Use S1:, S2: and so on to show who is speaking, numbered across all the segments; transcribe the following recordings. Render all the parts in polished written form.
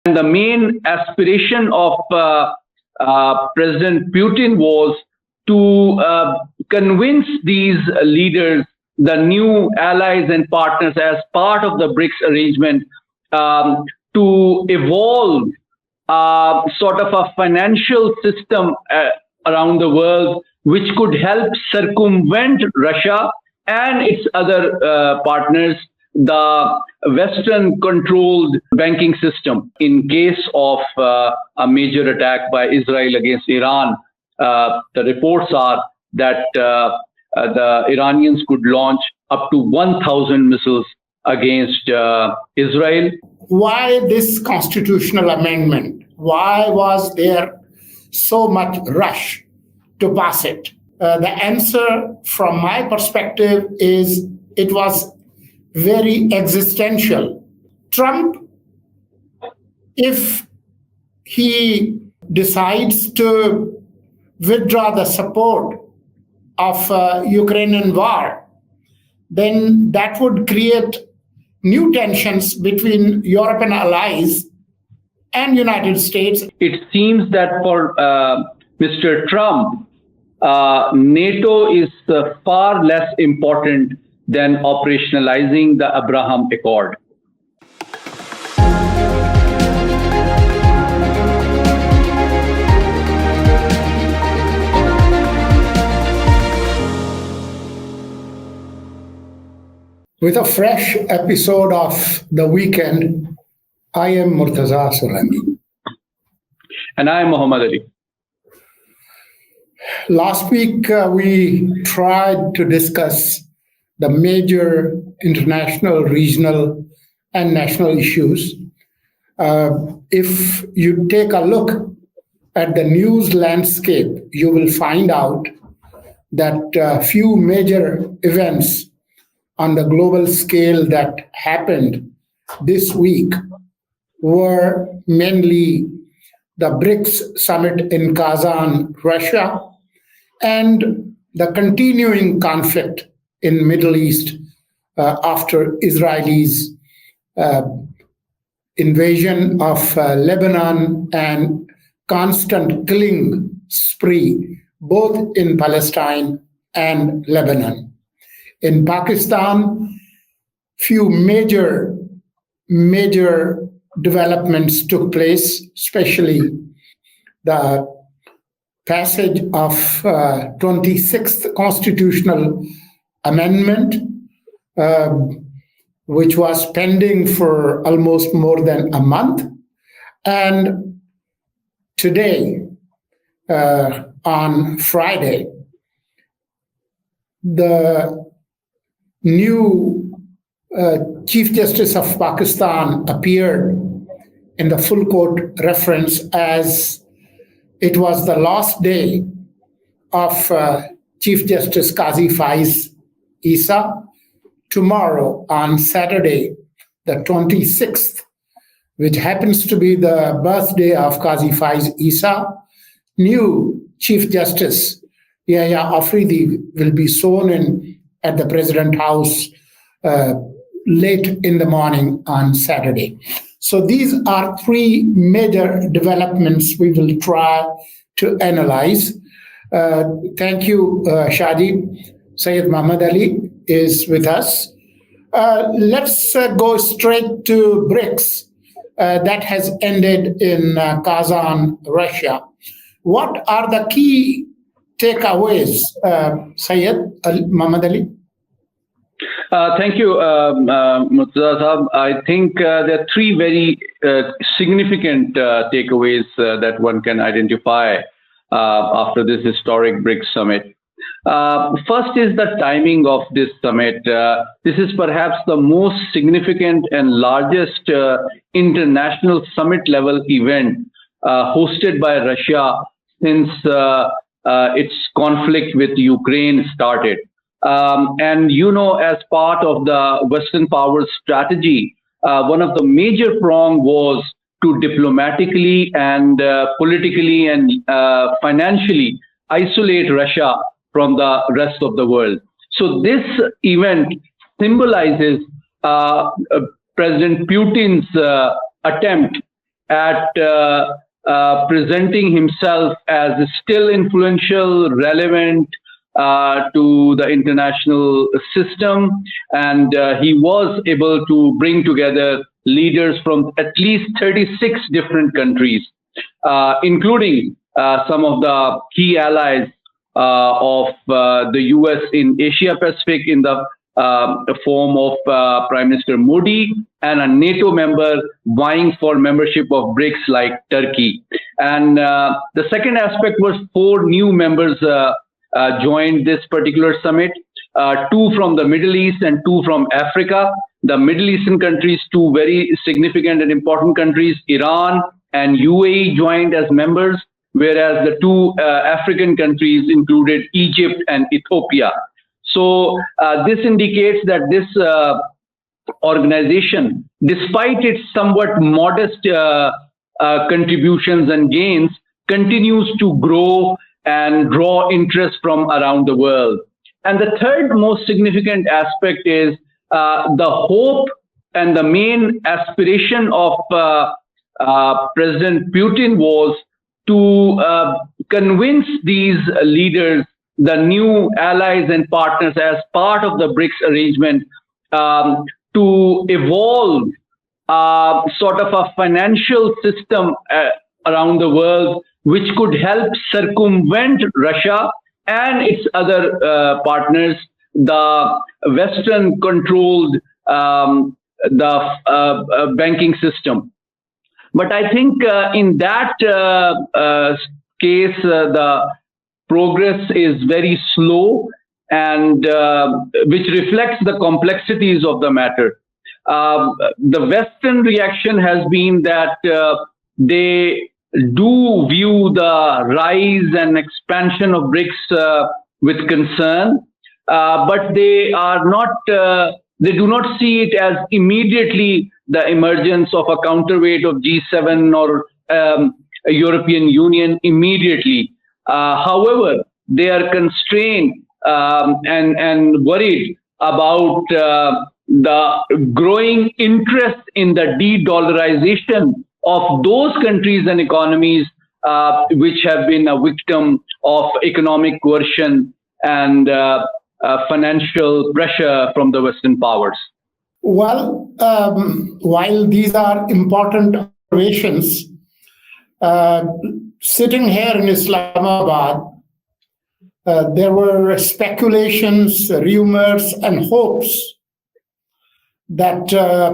S1: And the main aspiration of President Putin was to convince these leaders, the new allies and partners, as part of the BRICS arrangement, to evolve sort of a financial system around the world which could help circumvent Russia and its other partners, the Western-controlled banking system, in case of a major attack by Israel against Iran. The reports are that the Iranians could launch up to 1,000 missiles against Israel.
S2: Why this constitutional amendment? Why was there so much rush to pass it? The answer from my perspective is it was very existential. Trump, if he decides to withdraw the support of Ukrainian war, then that would create new tensions between European allies and United States.
S1: It seems that for Mr. Trump, NATO is far less important than operationalizing the Abraham Accord.
S2: With a fresh episode of The Weekend, I am Murtaza Surangi.
S1: And I am Muhammad Ali.
S2: Last week, we tried to discuss the major international, regional, and national issues. If you take a look at the news landscape, you will find out that few major events on the global scale that happened this week were mainly the BRICS summit in Kazan, Russia, and the continuing conflict in Middle East after Israel's invasion of Lebanon and constant killing spree, both in Palestine and Lebanon. In Pakistan, few major developments took place, especially the passage of 26th constitutional amendment, which was pending for almost more than a month. And today, on Friday, the new Chief Justice of Pakistan appeared in the full court reference as it was the last day of Chief Justice Qazi Faiz Isa. Tomorrow, on Saturday, the 26th, which happens to be the birthday of Qazi Faiz Isa, new Chief Justice Yahya Afridi will be sworn in at the President House late in the morning on Saturday. So these are three major developments we will try to analyze. Thank you, Shadi. Sayyid Muhammad Ali is with us. Let's go straight to BRICS that has ended in Kazan, Russia. What are the key takeaways, Sayyid Muhammad Ali?
S1: Thank you, Murtaza Sahab. I think there are three very significant takeaways that one can identify after this historic BRICS summit. First is the timing of this summit. This is perhaps the most significant and largest international summit-level event hosted by Russia since its conflict with Ukraine started. And as part of the Western powers strategy, one of the major prongs was to diplomatically and politically and financially isolate Russia from the rest of the world. So this event symbolizes President Putin's attempt at presenting himself as still influential, relevant to the international system, and he was able to bring together leaders from at least 36 different countries, including some of the key allies of the US in Asia Pacific in the form of Prime Minister Modi, and a NATO member vying for membership of BRICS like Turkey. And the second aspect was 4 new members joined this particular summit, 2 from the Middle East and 2 from Africa. The Middle Eastern countries, 2 very significant and important countries, Iran and UAE, joined as members, whereas the 2 African countries included Egypt and Ethiopia. So this indicates that this organization, despite its somewhat modest contributions and gains, continues to grow and draw interest from around the world. And the third most significant aspect is the hope and the main aspiration of President Putin was to convince these leaders, the new allies and partners as part of the BRICS arrangement, to evolve sort of a financial system around the world which could help circumvent Russia and its other partners, the Western-controlled the banking system. But I think in that case, the progress is very slow, and which reflects the complexities of the matter. The Western reaction has been that they do view the rise and expansion of BRICS with concern, but they are not. They do not see it as immediately the emergence of a counterweight of G7 or a European Union immediately. However, they are constrained and worried about the growing interest in the de-dollarization of those countries and economies which have been a victim of economic coercion and financial pressure from the Western powers.
S2: Well, while these are important observations, sitting here in Islamabad, there were speculations, rumors, and hopes that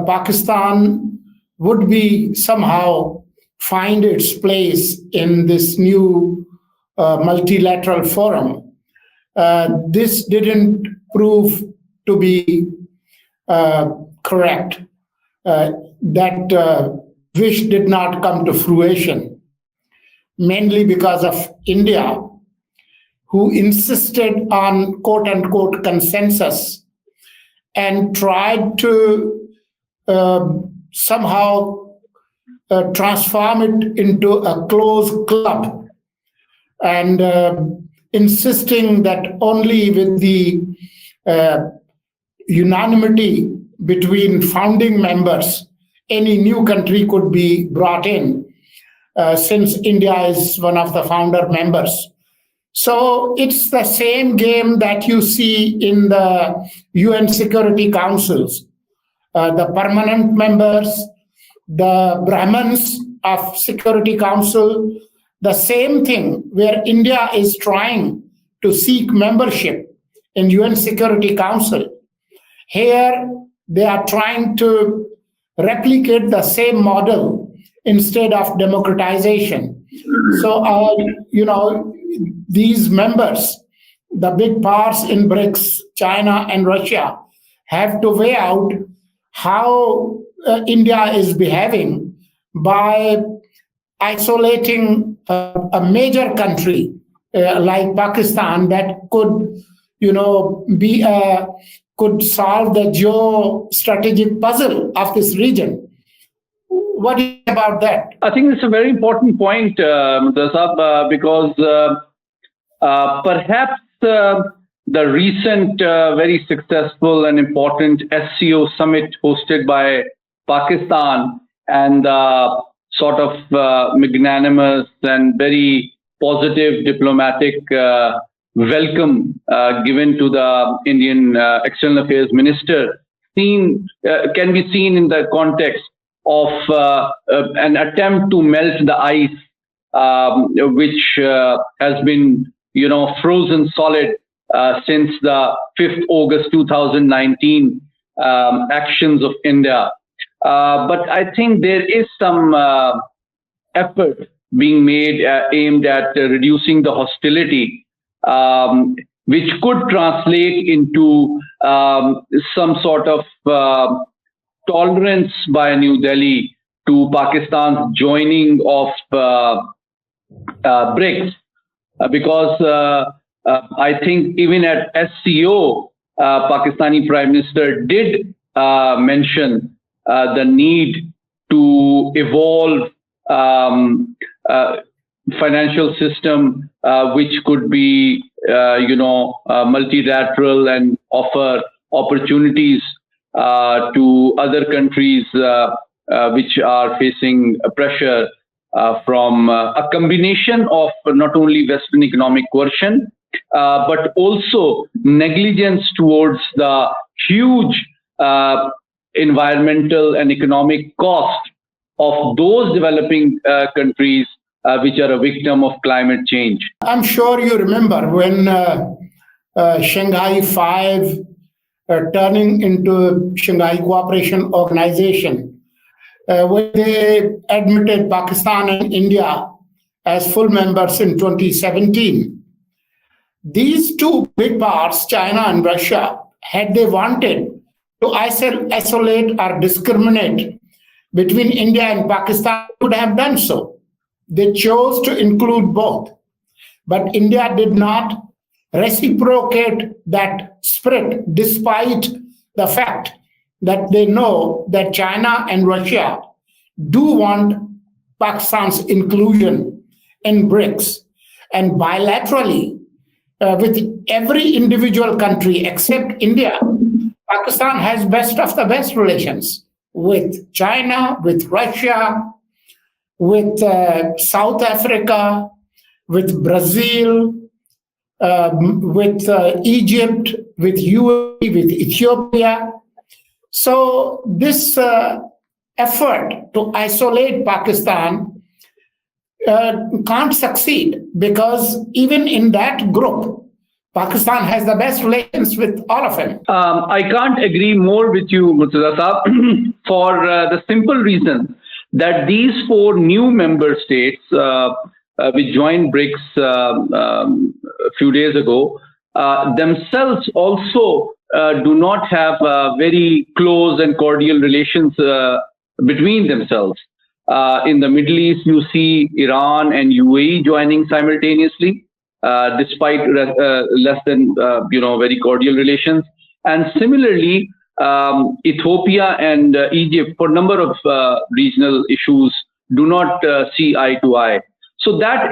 S2: Pakistan would be somehow find its place in this new multilateral forum. This didn't prove to be correct. That wish did not come to fruition, mainly because of India, who insisted on quote-unquote consensus and tried to somehow transform it into a closed club, and insisting that only with the unanimity between founding members, any new country could be brought in, since India is one of the founder members. So it's the same game that you see in the UN Security Councils. The permanent members, the Brahmins of Security Council, the same thing where India is trying to seek membership in UN Security Council. Here, they are trying to replicate the same model instead of democratization. So, these members, the big powers in BRICS, China and Russia, have to weigh out how India is behaving by isolating a major country like Pakistan that could, could solve the geostrategic puzzle of this region. What do you think about that?
S1: I think it's a very important point, Mutazab, because perhaps the recent very successful and important SCO summit hosted by Pakistan and the sort of magnanimous and very positive diplomatic welcome given to the Indian External Affairs Minister can be seen in the context of an attempt to melt the ice, which has been, frozen solid since the 5th August 2019 actions of India. But I think there is some effort being made aimed at reducing the hostility, which could translate into some sort of tolerance by New Delhi to Pakistan's joining of BRICS, because I think even at SCO, Pakistani Prime Minister did mention the need to evolve financial system which could be, multilateral and offer opportunities to other countries which are facing pressure from a combination of not only Western economic coercion, but also negligence towards the huge environmental and economic cost of those developing countries which are a victim of climate change.
S2: I'm sure you remember when Shanghai 5 turning into Shanghai Cooperation Organization, when they admitted Pakistan and India as full members in 2017. These two big powers, China and Russia, had they wanted to isolate or discriminate between India and Pakistan, would have done so. They chose to include both. But India did not reciprocate that spirit, despite the fact that they know that China and Russia do want Pakistan's inclusion in BRICS. And bilaterally, with every individual country except India, Pakistan has best of the best relations with China, with Russia, with South Africa, with Brazil, with Egypt, with UAE, with Ethiopia. So this effort to isolate Pakistan can't succeed, because even in that group, Pakistan has the best relations with all of them.
S1: I can't agree more with you, Murtaza Saab, for the simple reason that these 4 new member states which joined BRICS a few days ago themselves also do not have very close and cordial relations between themselves. In the Middle East, you see Iran and UAE joining simultaneously, despite less than very cordial relations. And similarly, Ethiopia and Egypt, for a number of regional issues, do not see eye to eye. So that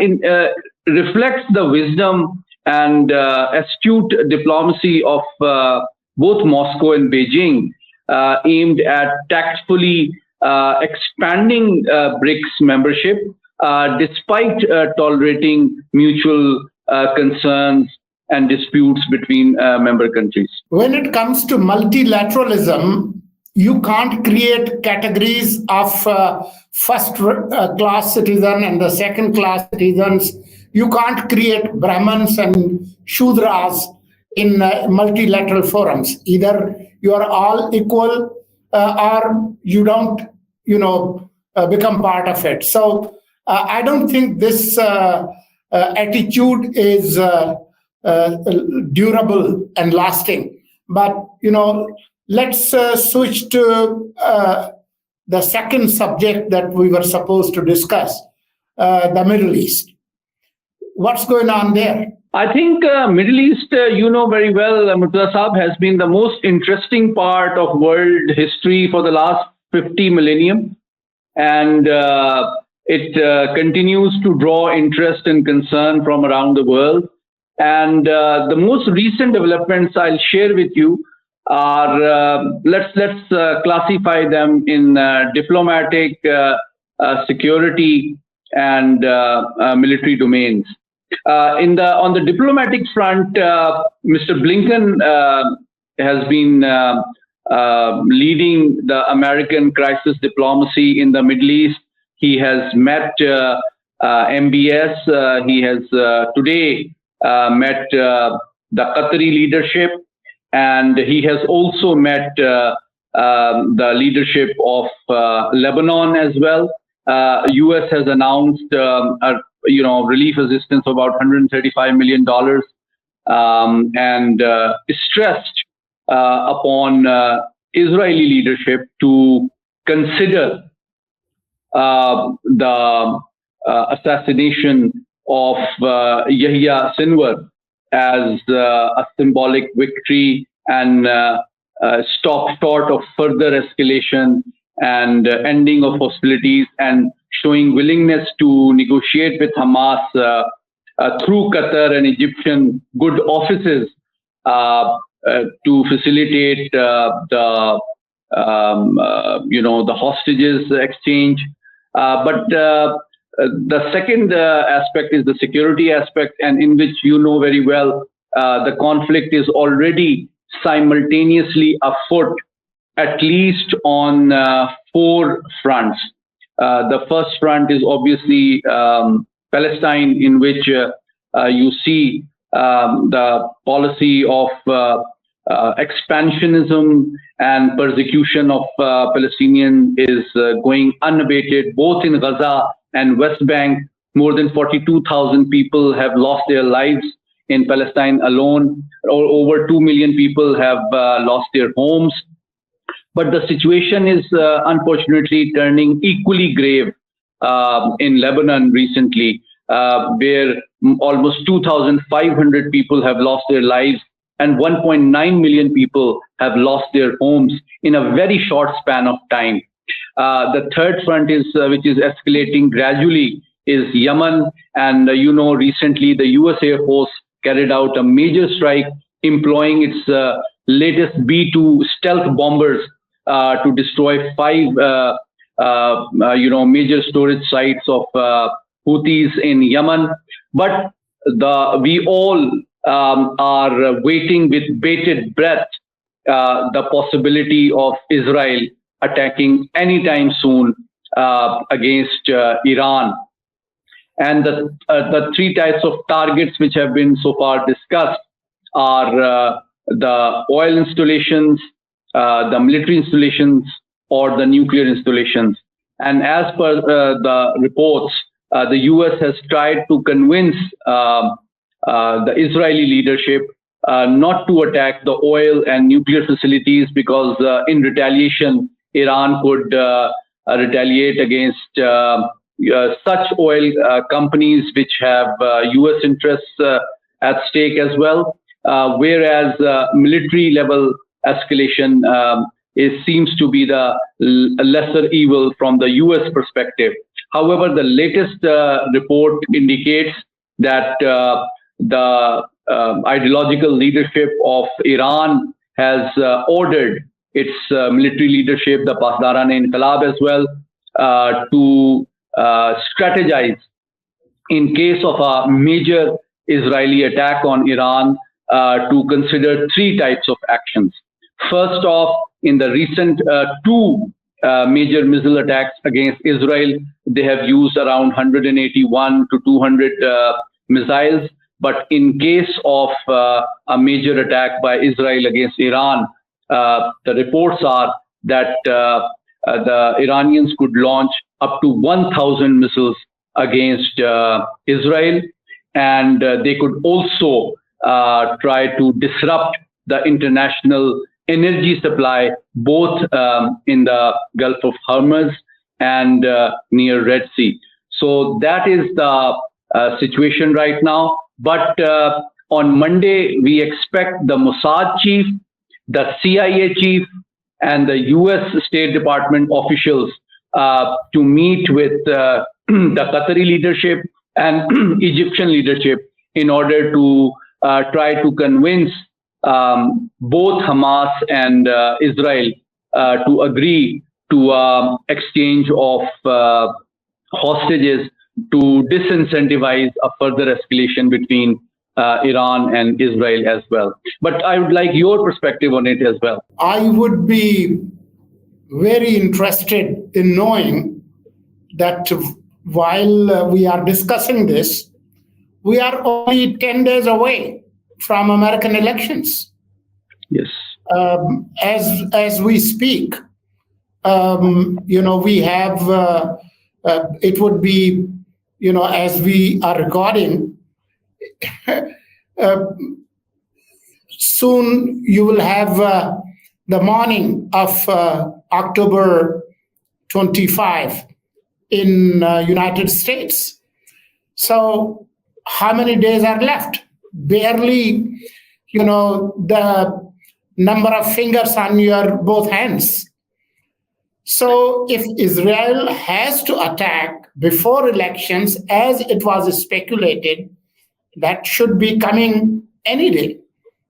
S1: reflects the wisdom and astute diplomacy of both Moscow and Beijing, aimed at tactfully expanding BRICS membership, despite tolerating mutual concerns and disputes between member countries.
S2: When it comes to multilateralism, you can't create categories of first-class citizen and the second-class citizens. You can't create Brahmins and Shudras in multilateral forums. Either you are all equal or you don't, become part of it. So I don't think this attitude is durable and lasting. But, let's switch to the second subject that we were supposed to discuss, the Middle East. What's going on there?
S1: I think Middle East, very well, Murtaza Saab, has been the most interesting part of world history for the last 50 millennium. And it continues to draw interest and concern from around the world. And the most recent developments I'll share with you are, let's classify them in diplomatic, security, and military domains. On the diplomatic front, Mr. Blinken has been leading the American crisis diplomacy in the Middle East. He has met MBS. He has today met the Qatari leadership, and he has also met the leadership of Lebanon as well. U.S. has announced relief assistance of about $135 million, and stressed upon Israeli leadership to consider the assassination of Yahya Sinwar as a symbolic victory, and stop short of further escalation and ending of hostilities, and showing willingness to negotiate with Hamas through Qatar and Egyptian good offices to facilitate the hostages exchange. But the second aspect is the security aspect, and in which very well the conflict is already simultaneously afoot, at least on 4 fronts. The first front is obviously Palestine, in which you see the policy of expansionism and persecution of Palestinians is going unabated, both in Gaza and West Bank. More than 42,000 people have lost their lives in Palestine alone, or over 2 million people have lost their homes. But the situation is unfortunately turning equally grave in Lebanon recently, where almost 2,500 people have lost their lives, and 1.9 million people have lost their homes in a very short span of time. The third front is which is escalating gradually is Yemen, and recently the U.S. Air Force carried out a major strike employing its latest B-2 stealth bombers to destroy 5 major storage sites of Houthis in Yemen. But we all are waiting with bated breath the possibility of Israel attacking anytime soon against Iran. And the 3 types of targets which have been so far discussed are the oil installations, the military installations, or the nuclear installations. And as per the reports, the U.S. has tried to convince the Israeli leadership not to attack the oil and nuclear facilities, because in retaliation, Iran could retaliate against such oil companies which have U.S. interests at stake as well. Whereas military level escalation seems to be the lesser evil from the U.S. perspective. However, the latest report indicates that the ideological leadership of Iran has ordered its military leadership, the Pasdaran-e-Inqilab as well, to strategize in case of a major Israeli attack on Iran, to consider 3 types of actions. First off, in the recent 2 major missile attacks against Israel, they have used around 181 to 200 missiles. But in case of a major attack by Israel against Iran, the reports are that the Iranians could launch up to 1,000 missiles against Israel, and they could also try to disrupt the international energy supply, both in the Gulf of Hormuz and near Red Sea. So that is the situation right now. But on Monday, we expect the Mossad chief, the CIA chief, and the U.S. State Department officials to meet with the Qatari leadership and Egyptian leadership in order to try to convince both Hamas and Israel to agree to exchange of hostages to disincentivize a further escalation between Iran and Israel as well. But I would like your perspective on it as well.
S2: I would be very interested in knowing that while we are discussing this, we are only 10 days away from American elections.
S1: Yes.
S2: As we speak, we have, it would be, as we are recording, soon you will have the morning of October 25 in United States. So how many days are left? Barely, the number of fingers on your both hands. So if Israel has to attack before elections, as it was speculated, that should be coming any day.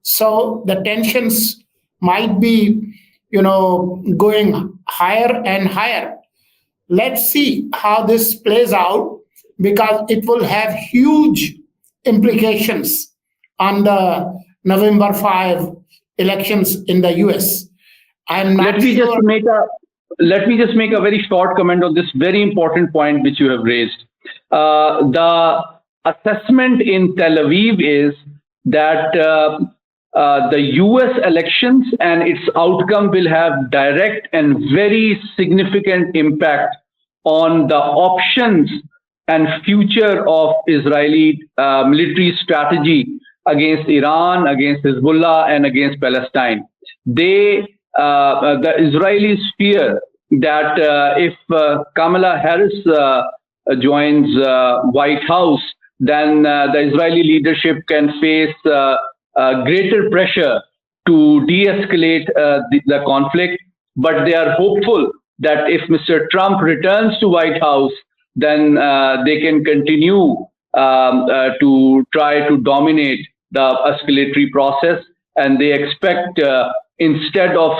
S2: So the tensions might be, going higher and higher. Let's see how this plays out, because it will have huge implications on the November 5 elections in the US. I'm not sure.
S1: Let me just make a very short comment on this very important point which you have raised. The assessment in Tel Aviv is that the US elections and its outcome will have direct and very significant impact on the options and future of Israeli military strategy against Iran, against Hezbollah, and against Palestine. The Israelis fear that if Kamala Harris joins White House, then the Israeli leadership can face greater pressure to de-escalate the conflict. But they are hopeful that if Mr. Trump returns to White House, then they can continue to try to dominate the escalatory process. And they expect, instead of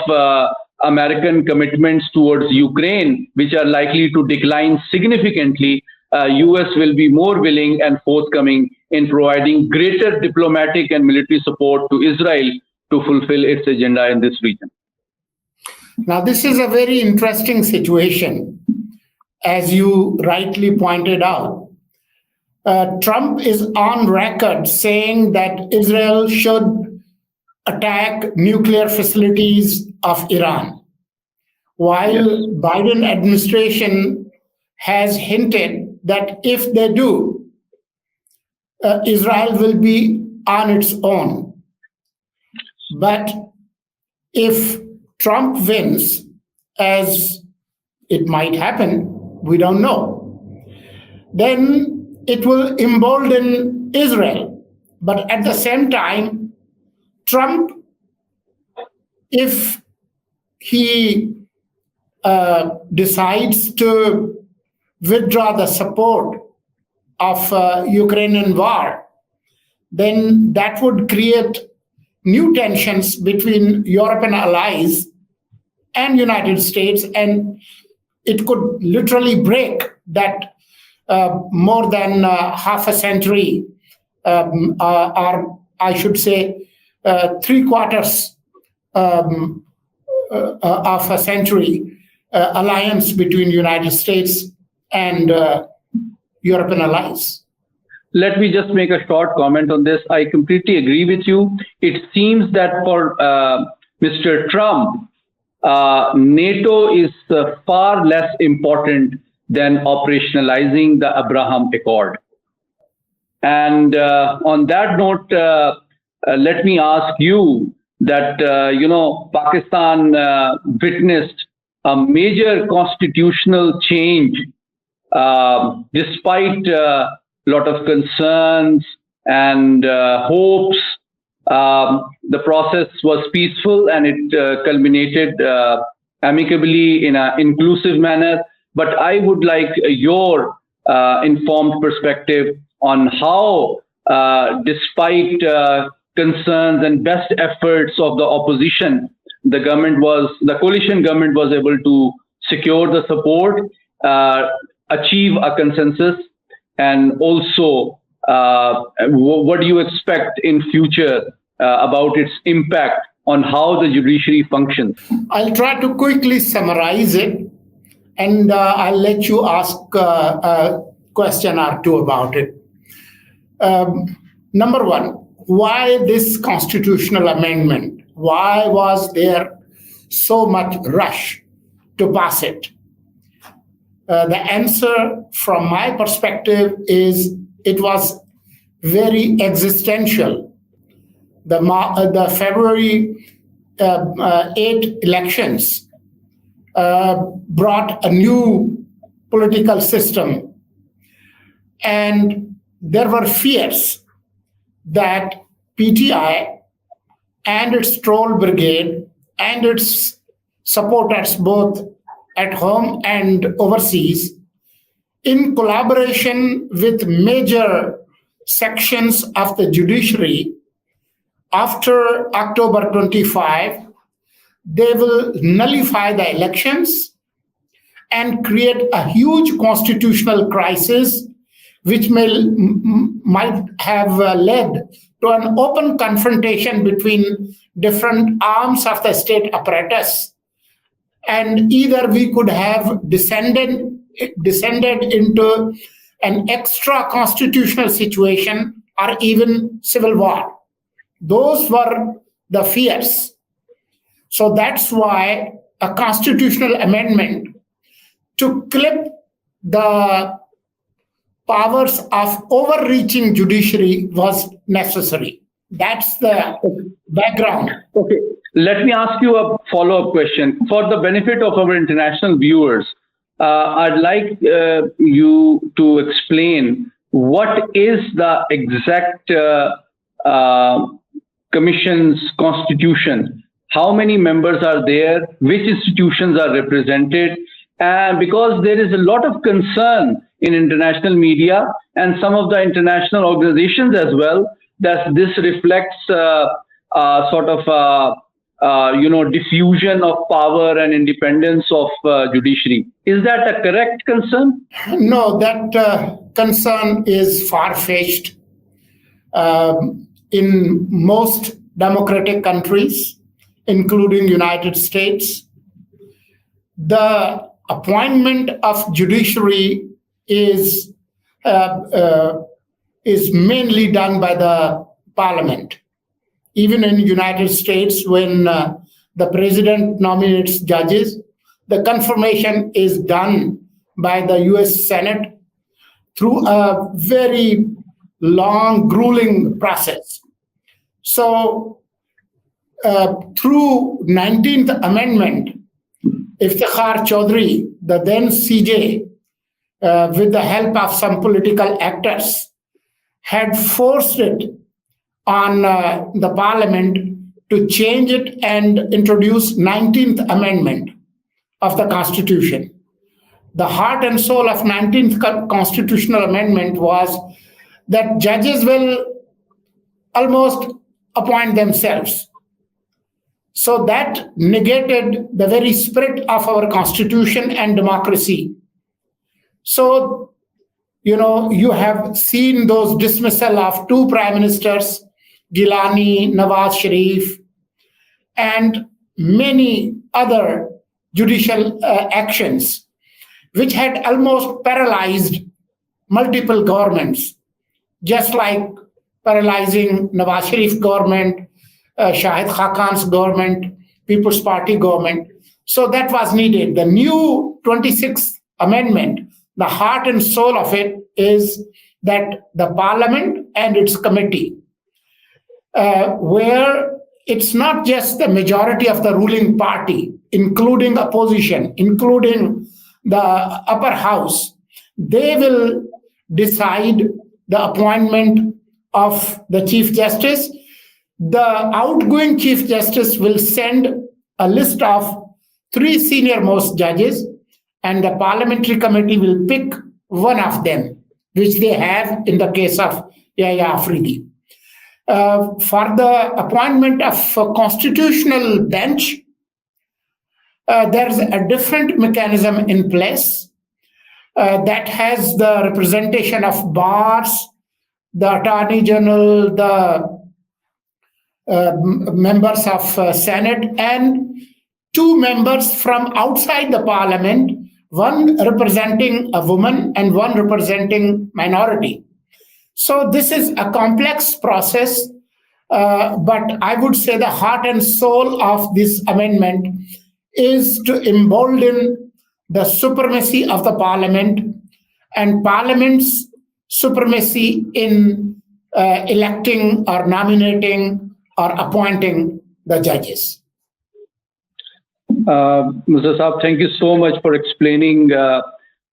S1: American commitments towards Ukraine, which are likely to decline significantly, US will be more willing and forthcoming in providing greater diplomatic and military support to Israel to fulfill its agenda in this region.
S2: Now, this is a very interesting situation, as you rightly pointed out. Trump is on record saying that Israel should attack nuclear facilities of Iran, while Biden administration has hinted that if they do, Israel will be on its own. But if Trump wins, as it might happen, we don't know, then it will embolden Israel. But at the same time, Trump, if he decides to withdraw the support of Ukrainian war, then that would create new tensions between European allies and United States, and it could literally break that more than half a century, or I should say 3/4 of a century alliance between United States and European allies.
S1: Let me just make a short comment on this. I completely agree with you. It seems that for Mr. Trump, NATO is far less important than operationalizing the Abraham Accord. And on that note, let me ask you that, Pakistan witnessed a major constitutional change despite a lot of concerns and hopes. The process was peaceful and it culminated amicably in an inclusive manner. But I would like your informed perspective on how, despite concerns and best efforts of the opposition, the coalition government was able to secure the support achieve a consensus? And also, what do you expect in future about its impact on how the judiciary functions?
S2: I'll try to quickly summarize it, and I'll let you ask a question or two about it. Number one, why this constitutional amendment? Why was there so much rush to pass it? The answer from my perspective is it was very existential. The February 8 elections brought a new political system, and there were fears that PTI and its troll brigade and its supporters, both at home and overseas, in collaboration with major sections of the judiciary, after October 25, they will nullify the elections and create a huge constitutional crisis, which might have led to an open confrontation between different arms of the state apparatus. And either we could have descended into an extra constitutional situation or even civil war. Those were the fears. So that's why a constitutional amendment to clip the powers of overreaching judiciary was necessary. That's the background.
S1: Okay, let me ask you a follow-up question. For the benefit of our international viewers, I'd like you to explain what is the exact Commission's constitution. How many members are there? Which institutions are represented? Because there is a lot of concern in international media and some of the international organizations as well that this reflects sort of diffusion of power and independence of judiciary. Is that a correct concern?
S2: No, that concern is far-fetched. In most democratic countries, including United States, the appointment of judiciary is mainly done by the parliament. Even in the United States, when the president nominates judges, the confirmation is done by the US Senate through a very long, grueling process. So through 19th Amendment, Iftikhar Chaudhry, the then CJ, with the help of some political actors, had forced it on the parliament to change it and introduce 19th Amendment of the Constitution. The heart and soul of 19th Constitutional Amendment was that judges will almost appoint themselves. So that negated the very spirit of our Constitution and democracy. So, you have seen those dismissal of two prime ministers, Gilani, Nawaz Sharif, and many other judicial actions, which had almost paralyzed multiple governments, just like paralyzing Nawaz Sharif government, Shahid Khakan's government, People's Party government. So that was needed. The new 26th Amendment, the heart and soul of it is that the parliament and its committee, where it's not just the majority of the ruling party, including opposition, including the upper house, they will decide the appointment of the Chief Justice. The outgoing Chief Justice will send a list of 3 senior-most judges, and the parliamentary committee will pick one of them, which they have in the case of Yahya Afridi. For the appointment of a constitutional bench, there's a different mechanism in place. that has the representation of bars, the Attorney General, the members of Senate, and two members from outside the parliament, one representing a woman and one representing minority. So this is a complex process, but I would say the heart and soul of this amendment is to embolden the supremacy of the parliament and parliament's supremacy in electing or nominating or appointing the judges.
S1: Mr. Saab, thank you so much for explaining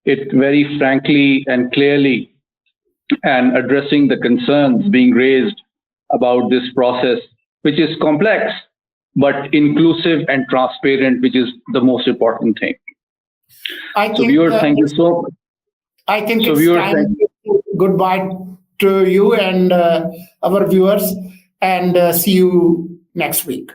S1: it very frankly and clearly and addressing the concerns being raised about this process, which is complex, but inclusive and transparent, which is the most important thing. So viewers, thank you so much.
S2: I think it's time to say goodbye to you and our viewers, and see you next week.